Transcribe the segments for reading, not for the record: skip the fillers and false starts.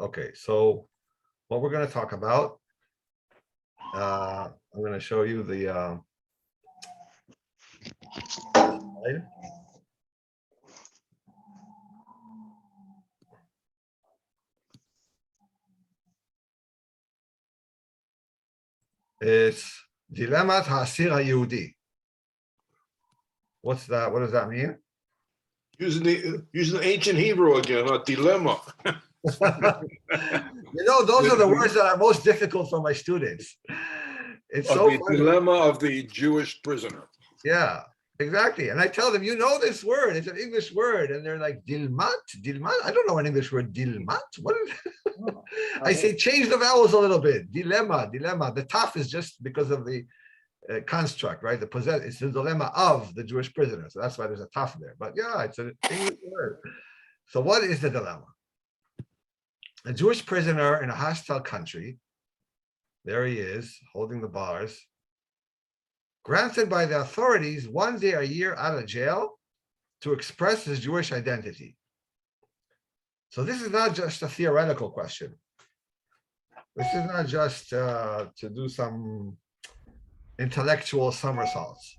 Okay, so what we're going to talk about, I'm going to show you the slide. It's Dilemmat Ha'asir HaYehudi. What's that? What does that mean? Using ancient Hebrew again, a dilemma. You know, those are the words that are most difficult for my students. It's so The funny. dilemma of the Jewish prisoner. Yeah, exactly. And I tell them, you know this word, it's an English word. And they're like, dilmat? Dilmat? I don't know an English word, dilmat. What is I say, change the vowels a little bit. Dilemma, dilemma. The taf is just because of the construct, right? It's the dilemma of the Jewish prisoner. So that's why there's a taf there. But yeah, it's an English word. So what is the dilemma? A Jewish prisoner in a hostile country, there he is, holding the bars, granted by the authorities 1 day a year out of jail to express his Jewish identity. So this is not just a theoretical question. This is not just to do some intellectual somersaults.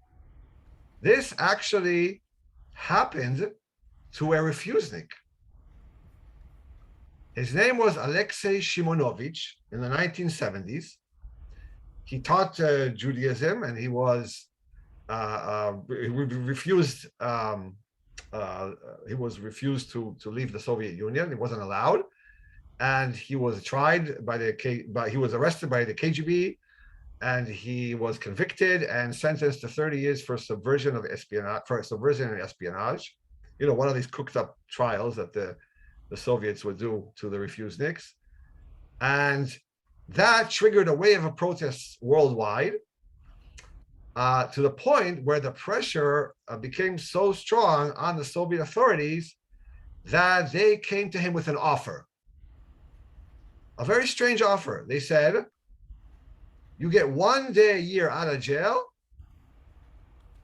This actually happened to a refusenik. His name was Alexei Shimonovich in the 1970s. He taught Judaism, and he was refused. He was refused to leave the Soviet Union. He wasn't allowed, and he was tried by he was arrested by the KGB, and he was convicted and sentenced to 30 years for subversion of espionage. For subversion and espionage, you know, one of these cooked-up trials that the Soviets would do to the refuseniks, and that triggered a wave of protests worldwide, to the point where the pressure became so strong on the Soviet authorities that they came to him with an offer, a very strange offer. They said, you get 1 day a year out of jail,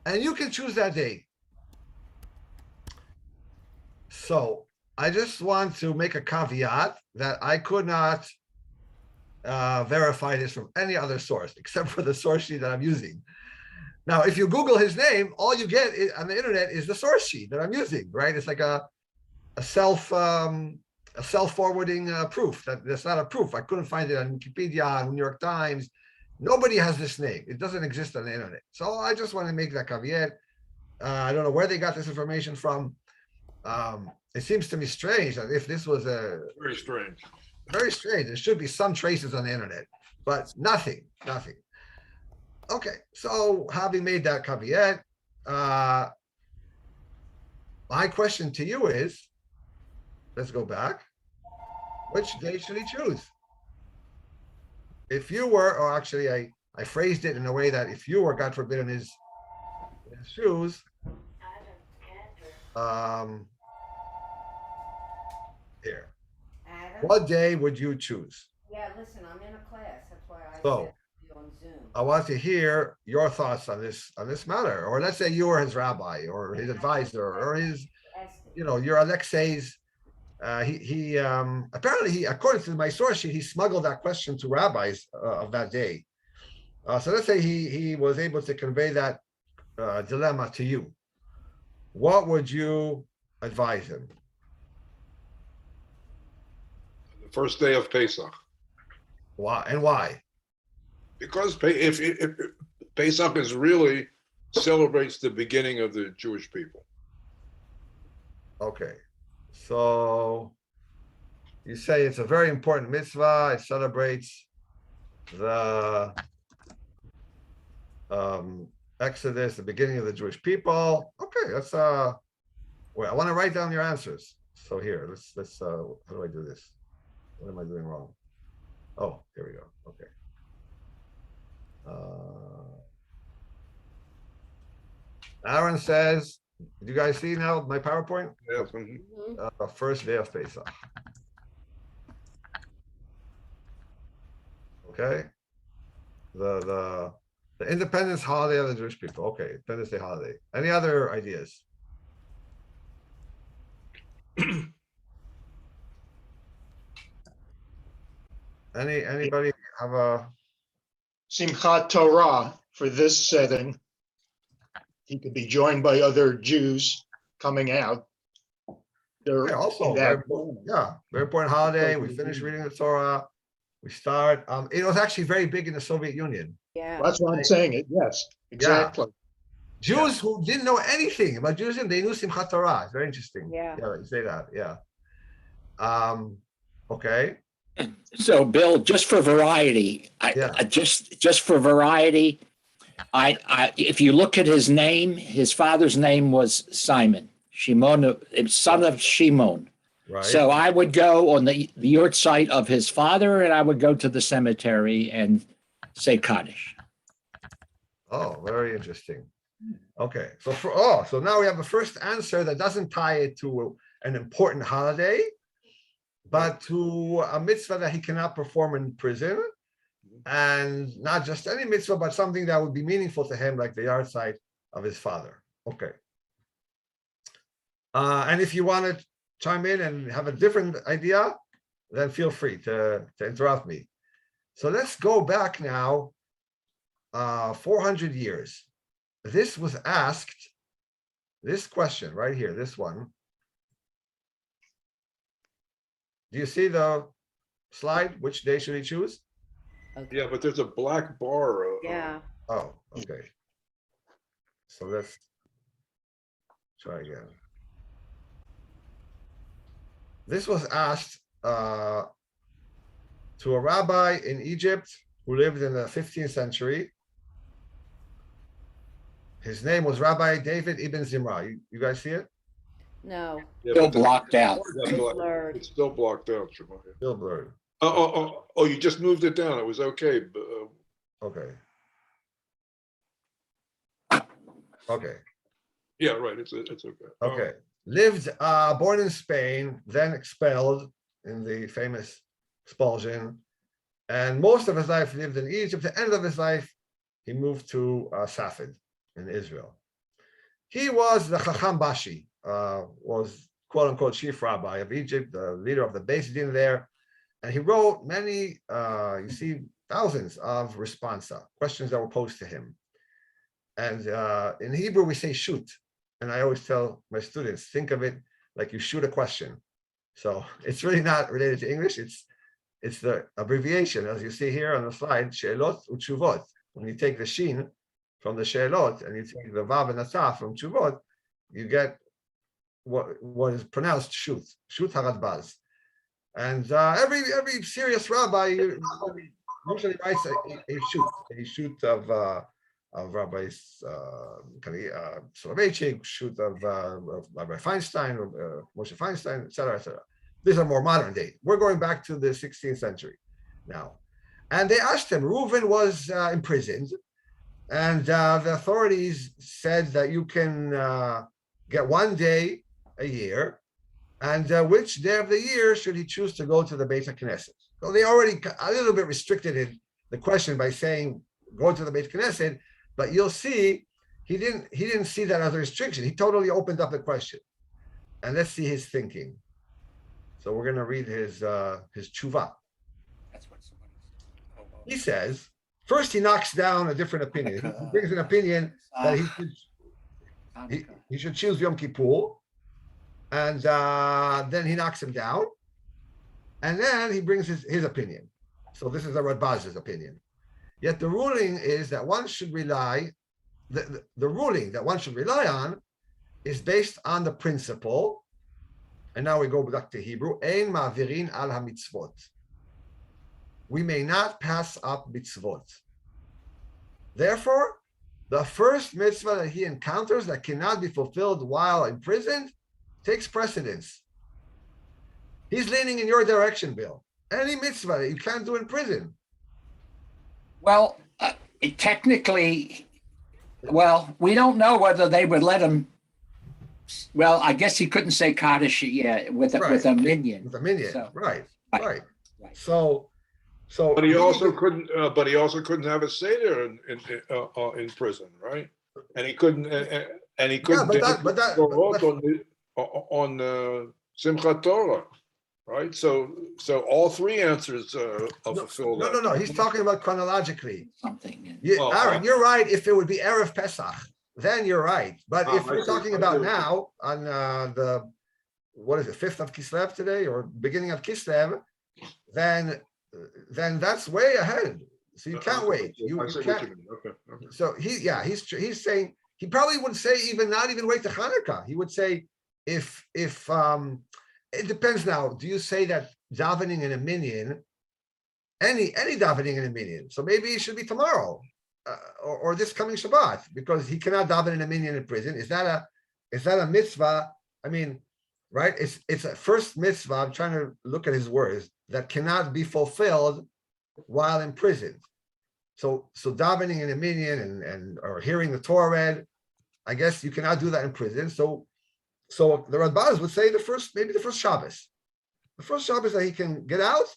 and you can choose that day. So I just want to make a caveat that I could not verify this from any other source except for the source sheet that I'm using. Now, if you Google his name, all you get on the internet is the source sheet that I'm using, right? It's like a self-forwarding proof. That's not a proof. I couldn't find it on Wikipedia, on New York Times. Nobody has this name. It doesn't exist on the internet. So I just want to make that caveat. I don't know where they got this information from. It seems to me strange that if this was very strange. Very strange. There should be some traces on the internet, but nothing. Okay, so having made that caveat, my question to you is, let's go back. Which day should he choose? If you were, or actually I phrased it in a way that if you were, God forbid, in his shoes, here. Adam? What day would you choose? Yeah, listen, I'm in a class. That's why I So, said you on Zoom. I want to hear your thoughts on this matter. Or let's say you were his rabbi or his advisor or his, you know, your Alexei's. He apparently, according to my source sheet, he smuggled that question to rabbis of that day. So let's say he was able to convey that dilemma to you. What would you advise him? The first day of Pesach. Why and why? Because if Pesach is really celebrates the beginning of the Jewish people. Okay, so you say it's a very important mitzvah. It celebrates the Exodus, the beginning of the Jewish people. Okay, that's wait, I want to write down your answers. So here, let's how do I do this? What am I doing wrong? Oh, here we go. Okay. Aaron says, do you guys see now my PowerPoint? Yeah. First day of Pesach. Okay. The Independence holiday of the Jewish people. Okay, Independence Day holiday. Any other ideas? Anybody have a, Simchat Torah for this setting. He could be joined by other Jews coming out. They're yeah, also in very that important, yeah, very important holiday. We finish reading the Torah. We start, it was actually very big in the Soviet Union. Yeah. That's why I'm saying it. Yes, exactly. Jews who didn't know anything about Judaism, they knew Simchat Torah. It's very interesting. Yeah. Yeah, you say that, yeah. Okay, So, Bill, just for variety, Yeah. just for variety, if you look at his name, his father's name was Simon, Shimon, son of Shimon. right. So I would go on the yurt site of his father, and I would go to the cemetery and say Kaddish. Oh, very interesting. Okay, so so now we have the first answer that doesn't tie it to an important holiday, but to a mitzvah that he cannot perform in prison, and not just any mitzvah, but something that would be meaningful to him, like the yard site of his father. Okay. And if you want to chime in and have a different idea, then feel free to interrupt me. So let's go back now 400 years. This was asked, this question right here, this one. Do you see the slide? Which day should he choose? Yeah, but there's a black bar. Yeah. Oh, okay. So let's try again. This was asked to a rabbi in Egypt who lived in the 15th century. His name was Rabbi David Ibn Zimra. You guys see it? No. Yeah, Still but the- blocked out. Yeah, It's blurred. it's still blocked out, Shamai. Still blurred. Oh, you just moved it down. It was okay. But, Okay. Okay. yeah, right. It's okay. Okay. Lived, born in Spain, then expelled in the famous expulsion. And most of his life lived in Egypt. At the end of his life, he moved to Safed in Israel. He was the Chacham Bashi, was quote unquote chief rabbi of Egypt, the leader of the Beis Din there. And he wrote many, you see, thousands of responsa, questions that were posed to him. And in Hebrew, we say shoot. And I always tell my students, think of it like you shoot a question. So it's really not related to English. It's the abbreviation, as you see here on the slide, she'elot utshuvot. When you take the shin from the she'elot and you take the vav and the taf from tshuvot, you get what is pronounced shoot haradbaz. And every serious rabbi usually writes a shoot of rabbis Soloveitchik, shoot of Rabbi Feinstein, Moshe Feinstein, etc., etc. These are more modern day. We're going back to the 16th century now. And they asked him, Reuven was imprisoned, and the authorities said that you can get 1 day a year, and which day of the year should he choose to go to the Beit HaKnesset? So they already a little bit restricted the question by saying go to the Beit HaKnesset, but you'll see he didn't see that as a restriction. He totally opened up the question. And let's see his thinking. So we're going to read his tshuva. He says, first he knocks down a different opinion. He brings an opinion that he should choose Yom Kippur, and then he knocks him down, and then he brings his opinion. So this is a Radbaz's opinion. Yet the ruling is that one should rely, the ruling that one should rely on is based on the principle, and now we go back to Hebrew, Ein ma'avirin al ha-mitzvot. We may not pass up mitzvot. Therefore, the first mitzvah that he encounters that cannot be fulfilled while imprisoned takes precedence. He's leaning in your direction, Bill. Any mitzvah that you can't do in prison. Well, technically, we don't know whether they would let him. Well, I guess he couldn't say Kaddish, with a minion. With a minion, So- right. Right. So, But he also couldn't. But he also couldn't have a seder in prison, right? And he couldn't. And he couldn't. but go out on Simchat Torah. right? So all three answers are fulfilled. No. He's talking about chronologically. Something. Oh, Aaron, you're right. If it would be Erev Pesach, then you're right. But Oh, if I we're see, talking I about see. now on the, what is it, 5th of Kislev today or beginning of Kislev, then that's way ahead. So you can't wait. I You see what can't. you mean. Okay. So he's saying he probably would say not even wait to Hanukkah. He would say if it depends now. Do you say that davening in a minyan, any davening in a minyan? So maybe it should be tomorrow or this coming Shabbat because he cannot daven in a minyan in prison. Is that a mitzvah? I mean, right? It's a first mitzvah. I'm trying to look at his words that cannot be fulfilled while in prison. So davening in a minyan and or hearing the Torah read, I guess you cannot do that in prison. So the Radbaz would say maybe the first Shabbos. The first Shabbos that he can get out,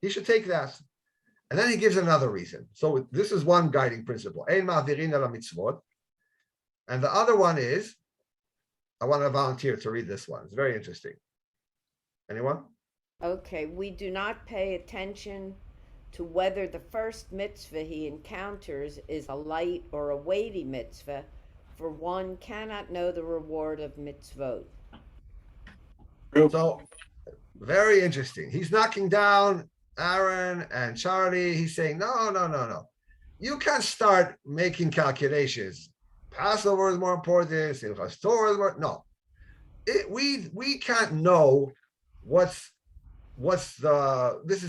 he should take that. And then he gives another reason. So this is one guiding principle. Ein ma'avirin ala mitzvot. And the other one is, I want to volunteer to read this one. It's very interesting. Anyone? Okay, we do not pay attention to whether the first mitzvah he encounters is a light or a weighty mitzvah, for one cannot know the reward of mitzvot. So very interesting. He's knocking down Aaron and Charlie. He's saying, no. You can't start making calculations. Passover is more important. Simchas Torah is more. No, we can't know what's the. This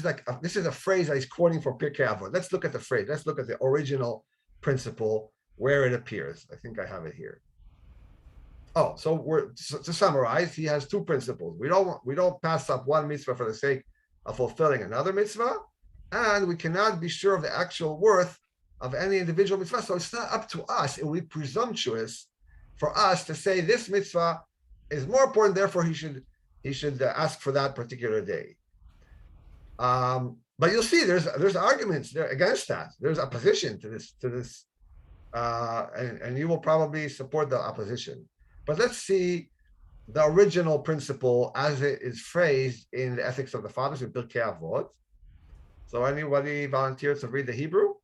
is a phrase that he's quoting from Pirkei Avot. Let's look at the phrase. Let's look at the original principle where it appears. I think I have it here. Oh, so to summarize, he has two principles. We don't pass up one mitzvah for the sake of fulfilling another mitzvah, and we cannot be sure of the actual worth of any individual mitzvah. So it's not up to us. It would be presumptuous for us to say this mitzvah is more important, therefore he should ask for that particular day. But you'll see there's arguments there against that. There's opposition to this, and you will probably support the opposition. But let's see the original principle as it is phrased in the Ethics of the Fathers in Pirkei Avot. So anybody volunteer to read the Hebrew?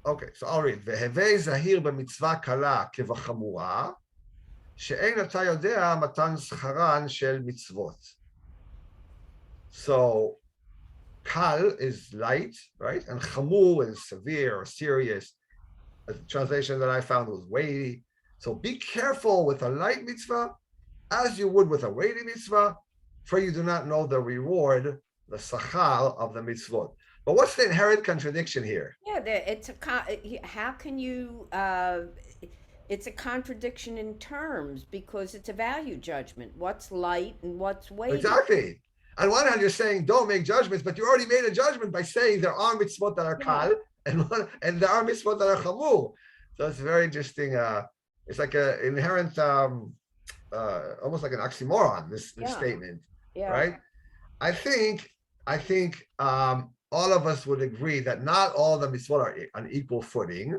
Okay, so I'll read. והווי זהיר במצווה קלה כבחמורה, שאין אתה יודע מתן שכרן של מצוות. So kal is light, right? And chamur is severe or serious. A translation that I found was weighty. So be careful with a light mitzvah as you would with a weighty mitzvah, for you do not know the reward, the sachal of the mitzvot. But what's the inherent contradiction here? Yeah, how can you? It's a contradiction in terms because it's a value judgment. What's light and what's weighty? Exactly. On one hand, you're saying don't make judgments, but you already made a judgment by saying there are mitzvot that are kal and there are mitzvot that are chamur. So it's very interesting. It's like an inherent, almost like an oxymoron. This statement, right? I think all of us would agree that not all the mitzvot are on equal footing.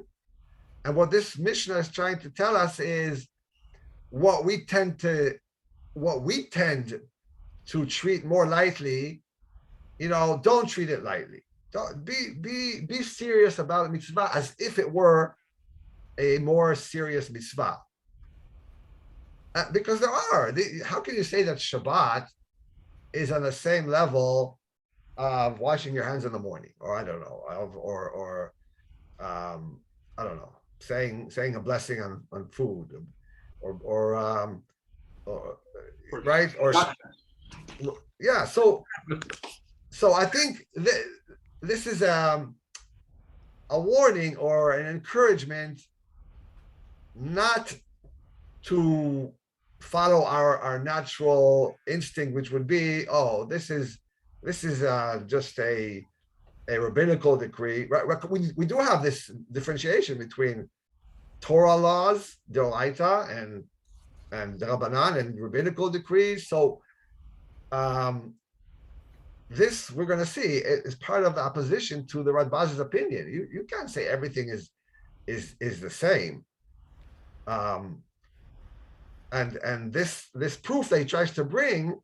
And what this Mishnah is trying to tell us is what we tend to treat more lightly, don't treat it lightly. Don't, be serious about a mitzvah as if it were a more serious mitzvah. Because there are. How can you say that Shabbat is on the same level of washing your hands in the morning, or I don't know, or I don't know, saying a blessing on food, or right, or yeah. So I think this is a warning or an encouragement not to follow our natural instinct, which would be, this is just a rabbinical decree, right? We do have this differentiation between Torah laws, Deoraita, and Rabbanan, and rabbinical decrees. So this we're going to see is part of the opposition to the Radbaz's opinion. You can't say everything is the same. And this proof that he tries to bring,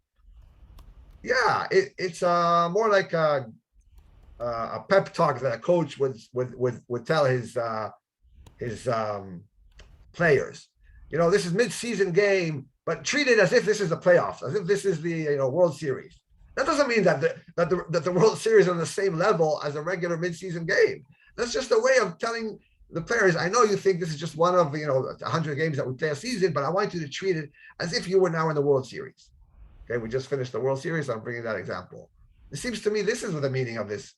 yeah, it's more like a pep talk that a coach would tell his players. You know, this is mid-season game, but treat it as if this is the playoffs, as if this is the World Series. That doesn't mean that the World Series is on the same level as a regular mid-season game. That's just a way of telling the players, I know you think this is just one of 100 games that we play a season, but I want you to treat it as if you were now in the World Series. Okay, we just finished the World Series. I'm bringing that example. It seems to me this is the meaning of this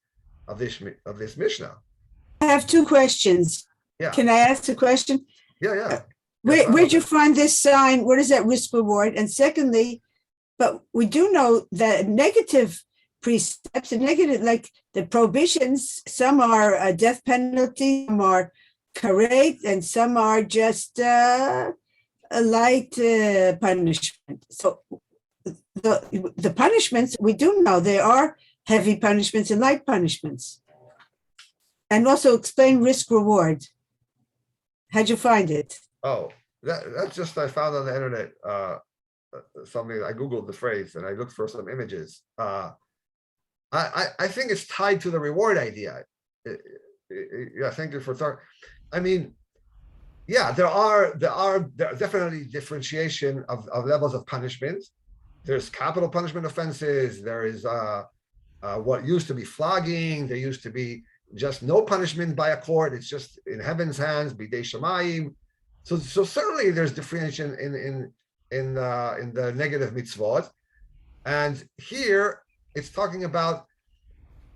Mishnah. I have two questions. Yeah. Can I ask a question? Yeah. Where'd you find this sign? What is that risk reward? And secondly, but we do know that negative precepts and negative, like the prohibitions, some are a death penalty, some are karet, and some are just a light punishment. So the punishments, we do know there are heavy punishments and light punishments. And also explain risk reward. How'd you find it? Oh, that's just I found on the internet something. I googled the phrase and I looked for some images. I think it's tied to the reward idea. Yeah, thank you for. I mean, yeah, there are definitely differentiation of levels of punishment. There's capital punishment offenses. There is what used to be flogging. There used to be just no punishment by a court. It's just in heaven's hands, bidei Shamai. So certainly there's differentiation in the negative mitzvot, and here it's talking about,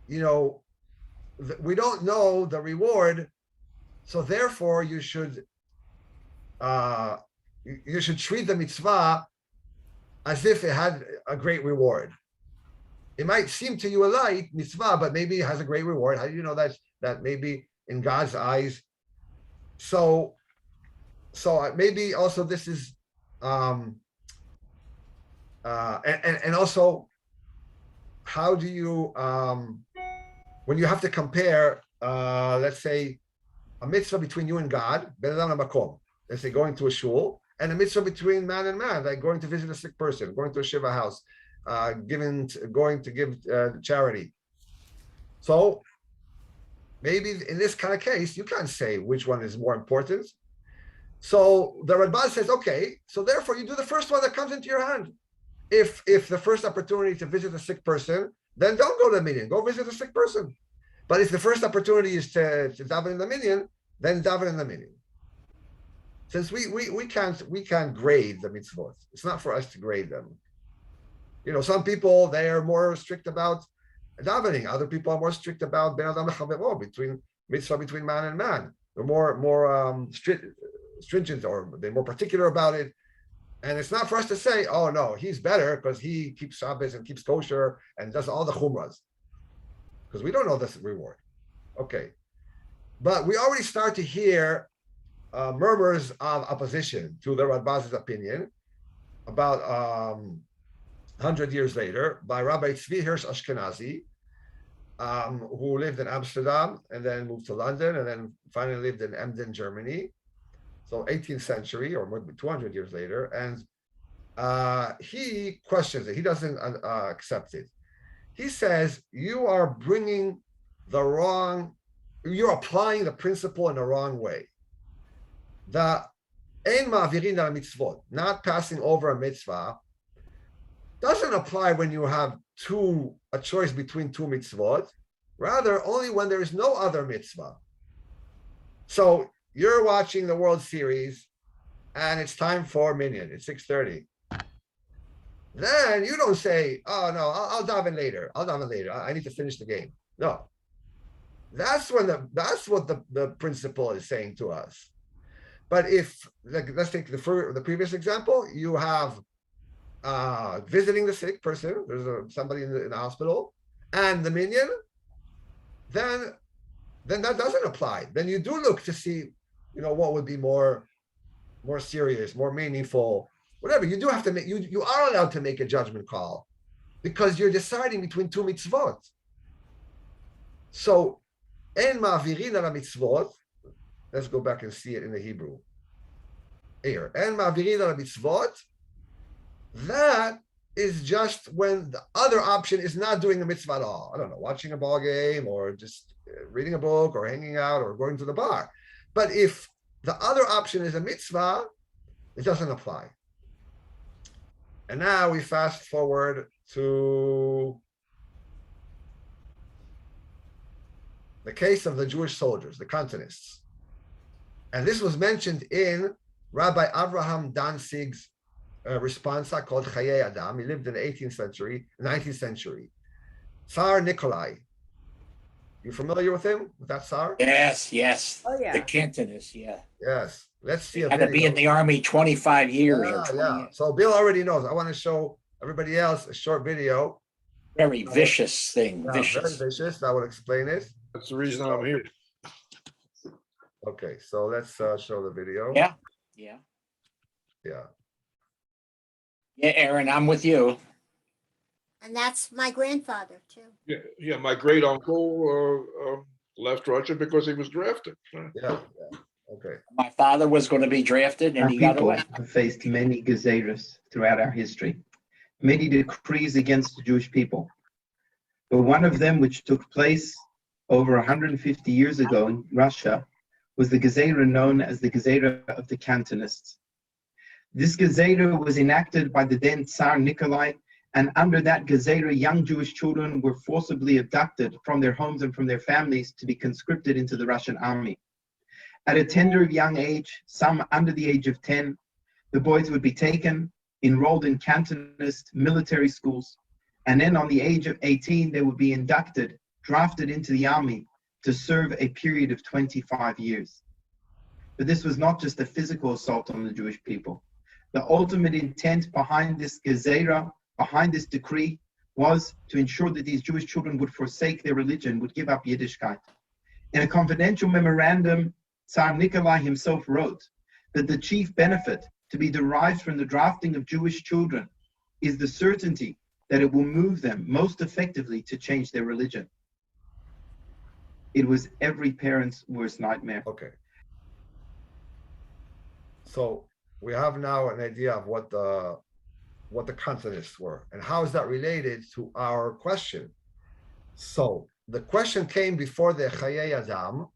we don't know the reward, so therefore you should treat the mitzvah as if it had a great reward. It might seem to you a light mitzvah, but maybe it has a great reward. How do you know that maybe in God's eyes? So maybe also this is and also, how do you when you have to compare let's say a mitzvah between you and God, ben adam lamakom, let's say going to a shul, and a mitzvah between man and man, like going to visit a sick person, going to a shiva house, going to give charity. So maybe in this kind of case, you can't say which one is more important. So the Ramban says, okay, so therefore you do the first one that comes into your hand. If the first opportunity to visit a sick person, then don't go to the minyan, go visit a sick person. But if the first opportunity is to daven in the minyan, then daven in the minyan. Since we can't grade the mitzvot. It's not for us to grade them. Some people, they are more strict about davening. Other people are more strict about ben adam lechavero, between mitzvah between man and man. They're more stringent, or they're more particular about it. And it's not for us to say, oh no, he's better because he keeps Shabbos and keeps kosher and does all the chumras, because we don't know this reward. Okay, but we already start to hear murmurs of opposition to the Radbaz's opinion about 100 years later by Rabbi Tzvi Hirsch Ashkenazi, who lived in Amsterdam and then moved to London and then finally lived in Emden, Germany. So 18th century or maybe 200 years later. And he questions it. He doesn't accept it. He says, you're applying the principle in the wrong way. The ein ma'avirin al mitzvot, not passing over a mitzvah, doesn't apply when you have a choice between two mitzvot, rather only when there is no other mitzvah. So you're watching the World Series and it's time for minyan, it's 6:30. Then you don't say, oh no, I'll daven later. I need to finish the game. No. That's what the principle is saying to us. But if, let's take the previous example, you have visiting the sick person, there's somebody in the hospital, and the minyan, then that doesn't apply. Then you do look to see, what would be more serious, more meaningful, whatever. You do have to make, you are allowed to make a judgment call because you're deciding between two mitzvot. So, en ma'avirin ala mitzvot, let's go back and see it in the Hebrew. here. And ma'avirin al mitzvot, that is just when the other option is not doing a mitzvah at all. I don't know, watching a ball game or just reading a book or hanging out or going to the bar. But if the other option is a mitzvah, it doesn't apply. And now we fast forward to the case of the Jewish soldiers, the Cantonists. And this was mentioned in Rabbi Avraham Danzig's responsa called Chayei Adam. He lived in the 18th century, 19th century. Tsar Nikolai. You familiar with him, with that Tsar? Yes, yes. Oh, yeah. The Cantonists, yeah. Yes. Let's see a Had to be in video. the army 25 years or 20 Yeah. years. So Bill already knows. I want to show everybody else a short video. Very vicious thing, Yeah, very vicious. vicious. I will explain it. That's the reason I'm here. Okay, so let's show the video. Yeah, yeah. Yeah. Yeah, Aaron, I'm with you. And that's my grandfather too. Yeah, my great uncle left Russia because he was drafted. Yeah. Okay. My father was going to be drafted and Our he got people away. have faced many gezeras throughout our history, many decrees against the Jewish people. But one of them, which took place over 150 years ago in Russia, was the gezerah known as the gezerah of the Cantonists. This gezerah was enacted by the then Tsar Nikolai, and under that gezerah, young Jewish children were forcibly abducted from their homes and from their families to be conscripted into the Russian army. At a tender young age, some under the age of 10, the boys would be taken, enrolled in Cantonist military schools, and then on the age of 18, they would be inducted, drafted into the army to serve a period of 25 years. But this was not just a physical assault on the Jewish people. The ultimate intent behind this gezerah, behind this decree, was to ensure that these Jewish children would forsake their religion, would give up Yiddishkeit. In a confidential memorandum, Tsar Nikolai himself wrote that the chief benefit to be derived from the drafting of Jewish children is the certainty that it will move them most effectively to change their religion. It was every parent's worst nightmare. Okay. So we have now an idea of what the Cantonists were, and how is that related to our question? So the question came before the Chayei Adam.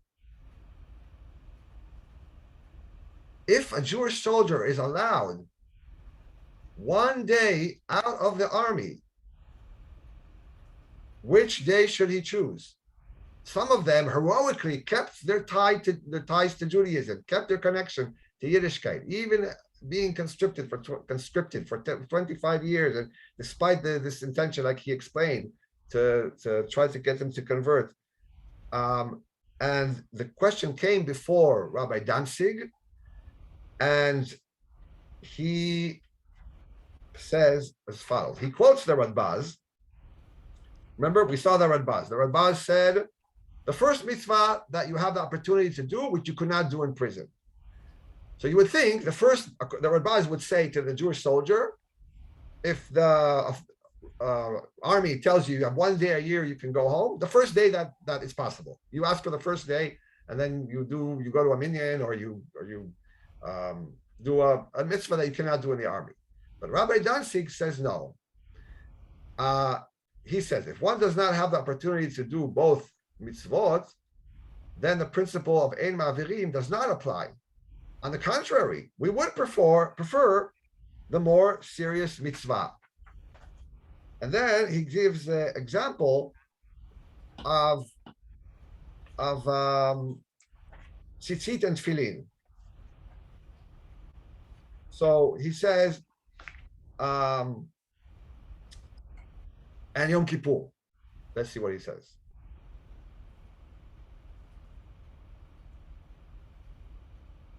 If a Jewish soldier is allowed one day out of the army, which day should he choose? Some of them heroically kept their ties to Judaism, kept their connection to Yiddishkeit, even being conscripted for 25 years, and despite this intention, like he explained, to try to get them to convert. And the question came before Rabbi Danzig, and he says as follows. He quotes the Radbaz. Remember, we saw the Radbaz. The Radbaz said, the first mitzvah that you have the opportunity to do, which you could not do in prison. So you would think the Radbaz would say to the Jewish soldier, if the army tells you have one day a year you can go home, the first day that is possible. You ask for the first day, and then you go to a minyan, or you do a mitzvah that you cannot do in the army. But Rabbi Danzig says no. He says if one does not have the opportunity to do both mitzvot, then the principle of ein ma'avirim does not apply. On the contrary, we would prefer the more serious mitzvah. And then he gives the example of tzitzit and tefillin. So he says, and Yom Kippur. Let's see what he says.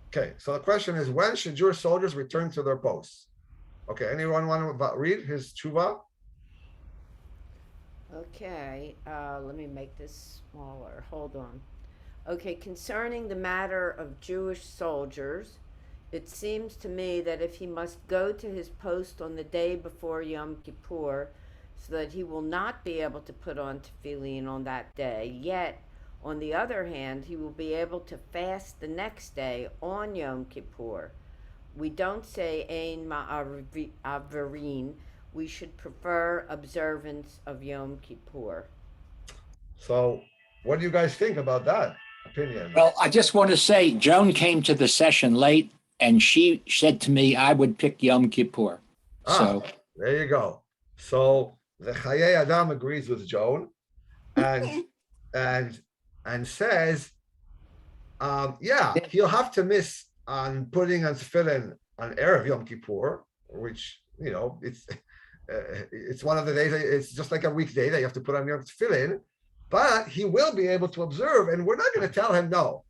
Okay, so the question is, when should Jewish soldiers return to their posts? Okay, anyone want to read his tshuva? Okay, let me make this smaller. Hold on. Okay, concerning the matter of Jewish soldiers, it seems to me that if he must go to his post on the day before Yom Kippur, so that he will not be able to put on tefillin on that day, yet, on the other hand, he will be able to fast the next day on Yom Kippur. We don't say Ein Ma'averin. We should prefer observance of Yom Kippur. So what do you guys think about that opinion? Well, I just want to say, Joan came to the session late and she said to me, I would pick Yom Kippur. So there you go. So the Chayei Adam agrees with Joan and says, yeah, he'll have to miss on putting on tefillin on Erev Yom Kippur, which, you know, it's one of the days, it's just like a weekday that you have to put on your tefillin, but he will be able to observe, and we're not going to tell him no.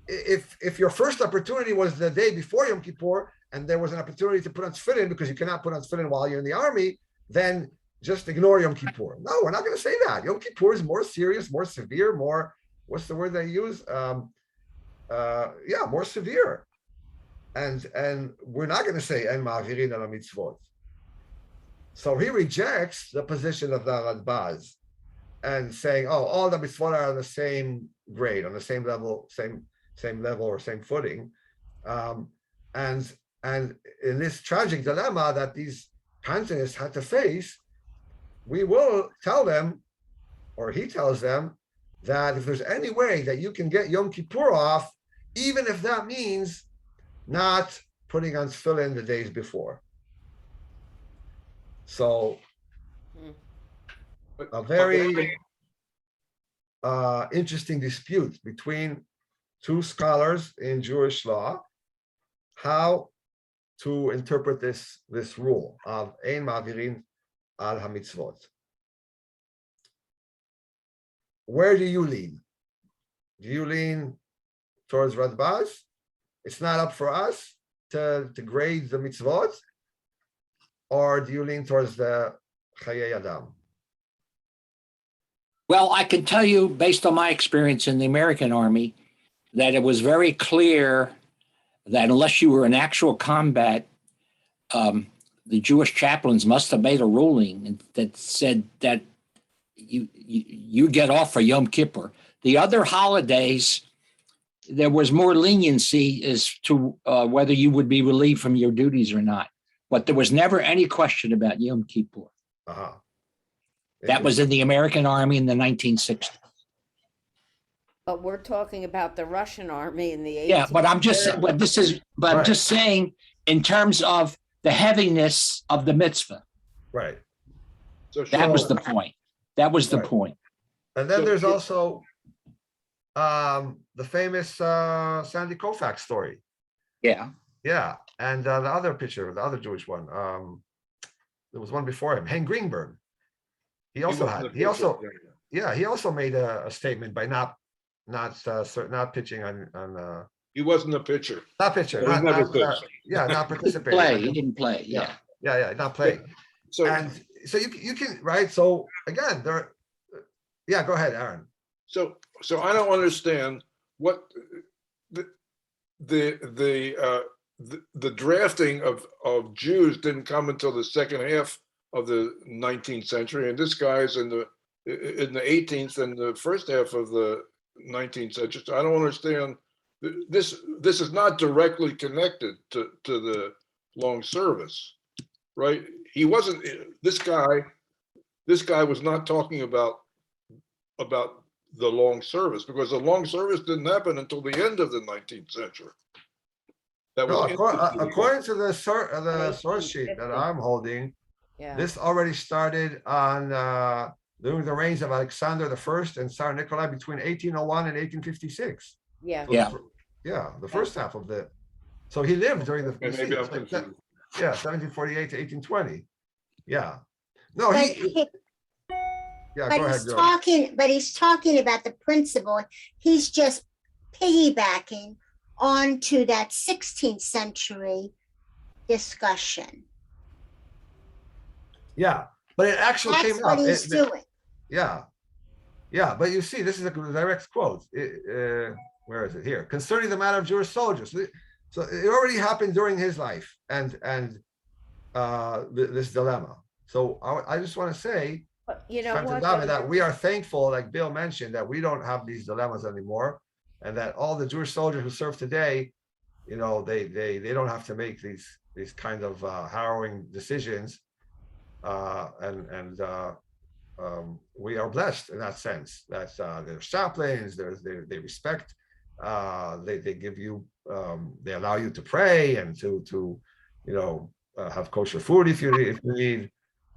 If your first opportunity was the day before Yom Kippur, and there was an opportunity to put on tefillin because you cannot put on tefillin while you're in the army, then just ignore Yom Kippur. No, we're not going to say that. Yom Kippur is more serious, more severe, more, what's the word they use? More severe. And we're not going to say En Ma'avirin ala mitzvot. So he rejects the position of the Radbaz and saying, oh, all the mitzvot are on the same grade, on the same level, same level or same footing. And in this tragic dilemma that these Cantonists had to face, we will tell them, or he tells them, that if there's any way that you can get Yom Kippur off, even if that means not putting on tefillin the days before. So a very interesting dispute between two scholars in Jewish law, how to interpret this rule of Ein Ma'avirin al HaMitzvot. Where do you lean? Do you lean towards Radbaz? It's not up for us to grade the mitzvot, or do you lean towards the Chayei Adam? well, I can tell you, based on my experience in the American Army, that it was very clear that unless you were in actual combat, the Jewish chaplains must have made a ruling that said that you get off for Yom Kippur. The other holidays, there was more leniency as to whether you would be relieved from your duties or not. But there was never any question about Yom Kippur. Uh-huh. That was in the American Army in the 1960s. But we're talking about the Russian army in the 18th. Yeah, but I'm just saying in terms of the heaviness of the mitzvah. Right. So That was the point. That was the Right. point. And then So there's it- also the famous Sandy Koufax story. Yeah. Yeah, and the other picture, the other Jewish one. There was one before him, Hank Greenberg. He also made a statement by not pitching on He wasn't a pitcher. not pitching, Well, he never pitched. not participating. He didn't play. Yeah. Not playing. So And so you can, right? So again, go ahead, Aaron. So I don't understand what the drafting of Jews didn't come until the second half of the 19th century, and this guy's in the 18th and the first half of the 19th century. So I don't understand. This is not directly connected to the long service, right? He wasn't. This guy was not talking about the long service, because the long service didn't happen until the end of the 19th century. That was According to the source sheet that I'm holding, Yeah. this already started on during the reigns of Alexander I and Tsar Nikolai between 1801 and 1856. Yeah. So the first half of the. So he lived during the. Maybe I'm confused. 1748 to 1820. Yeah. No, But yeah, but go ahead, he's Joe. he's talking about the principle. He's just piggybacking onto that 16th century discussion. Yeah, but it actually That's came what up. he's doing. Yeah, but you see, this is a direct quote. Where is it? Here. Concerning the matter of Jewish soldiers. So it already happened during his life and this dilemma. So I just want to say, But you know Dr. what? David, that we are thankful, like Bill mentioned, that we don't have these dilemmas anymore, and that all the Jewish soldiers who serve today they don't have to make these kind of harrowing decisions, and we are blessed in that sense. That there's chaplains, they respect, they give you, they allow you to pray and to have kosher food if you need.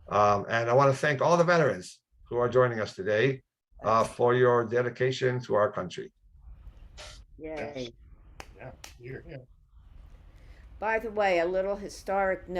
And I want to thank all the veterans who are joining us today for your dedication to our country. Yay. Yeah, here, yeah. By the way, a little historic note.